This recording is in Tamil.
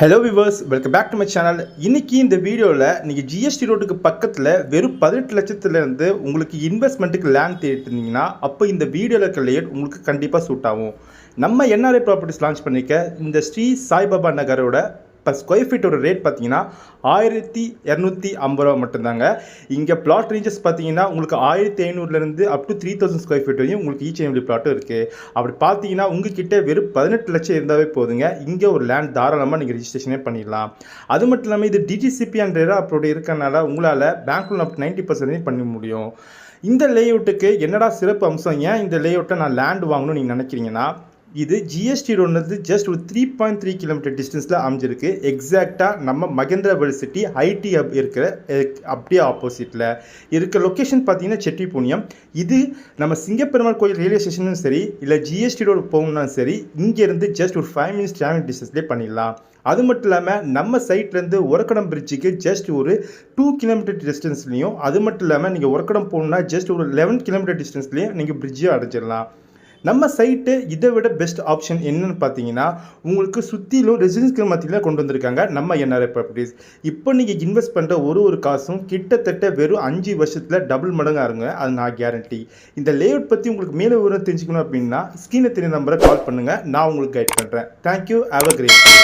Hello viewers, welcome back to my channel. இன்றைக்கி இந்த வீடியோவில் நீங்கள் ஜிஎஸ்டி ரோட்டுக்கு பக்கத்தில் வெறும் 18 லட்சத்துலேருந்து உங்களுக்கு இன்வெஸ்ட்மெண்ட்டுக்கு லேண்ட் தேடிட்டு இருந்தீங்கன்னா அப்போ இந்த வீடியோவில் இருக்க லேட் உங்களுக்கு கண்டிப்பாக சூட் ஆகும். நம்ம என்ஆர்ஐ ப்ராப்பர்ட்டிஸ் லான்ச் பண்ணிக்க இந்த ஸ்ரீ சாய்பாபா நகரோட இப்போ ஸ்கொயர் ஃபீட்டோட ரேட் பார்த்தீங்கன்னா 1250 ரூபா மட்டும்தாங்க. இங்கே பிளாட் ரேஞ்சஸ் பார்த்தீங்கன்னா உங்களுக்கு 1500லேருந்து அப் டு 3000 ஸ்கொயர் ஃபீட் வரையும் உங்களுக்கு ஈச் எவ்ரி பிளாட்டும் இருக்குது. அப்படி பார்த்தீங்கன்னா உங்ககிட்ட வெறும் 18 லட்சம் இருந்தாவே போதுங்க. இங்கே ஒரு லேண்ட் தாராளமாக நீங்கள் ரிஜிஸ்ட்ரேஷனே பண்ணிடலாம். அது மட்டும் இல்லாமல் இது டிடிசிபி அண்ட் ரெரா அப்படி இருக்கனால உங்களால் பேங்க் லோன் அப் 90% பண்ண முடியும். இந்த லேஅவுட்டுக்கு என்னடா சிறப்பு அம்சம், ஏன் இந்த லேஅவுட்டை நான் லேண்ட் வாங்கணும்னு நீங்கள் நினைக்கிறீங்கன்னா, இது ஜிஎஸ்டி ரோடு ஜஸ்ட் ஒரு 3.3 கிலோமீட்டர் டிஸ்டன்ஸில் அமைஞ்சிருக்கு. எக்ஸாக்டாக நம்ம மகேந்திரா சிட்டி ஐடி ஹப் இருக்கிற அப்படியே ஆப்போசிட்டில் இருக்க லொக்கேஷன் பார்த்தீங்கன்னா செட்டிப்புண்ணியம். இது நம்ம சிங்கப்பெருமாள் கோயில் ரயில்வே ஸ்டேஷனும் சரி, இல்லை ஜிஎஸ்டி ரோடு போகணும்னாலும் சரி, இங்கேருந்து ஜஸ்ட் ஒரு 5 மினிட்ஸ் டிராவலிங் டிஸ்டன்ஸ்லேயே பண்ணிடலாம். அது மட்டும் இல்லாமல் நம்ம சைட்லேருந்து ஒரக்கடம் பிரிட்ஜுக்கு ஜஸ்ட் ஒரு 2 கிலோமீட்டர் டிஸ்டன்ஸ்லையும், அது மட்டும் இல்லாமல் நீங்கள் ஒரக்கடம் போகணுன்னா ஜஸ்ட் ஒரு 11 கிலோமீட்டர் டிஸ்டன்ஸ்லேயும் நீங்கள் பிரிட்ஜை அடைஞ்சிடலாம். நம்ம சைட்டு இதை விட பெஸ்ட் ஆப்ஷன் என்னன்னு பார்த்தீங்கன்னா, உங்களுக்கு சுற்றிலும் ரெசிடென்ஸ்க்கு மத்தியில் கொண்டு வந்திருக்காங்க நம்ம என்ஆர்ஐ ப்ராப்பர்ட்டிஸ். இப்போ நீங்கள் இன்வெஸ்ட் பண்ணுற ஒரு காசும் கிட்டத்தட்ட வெறும் 5 வருஷத்தில் டபுள் மடங்காக இருங்க, அது நான் கேரண்டி. இந்த லேஅவுட் பற்றி உங்களுக்கு மேலே விவரம் தெரிஞ்சுக்கணும் அப்படின்னா ஸ்க்ரீனில் தெரிய நம்பரை கால் பண்ணுங்கள், நான் உங்களுக்கு கைட் பண்ணுறேன். Thank you, have a great day.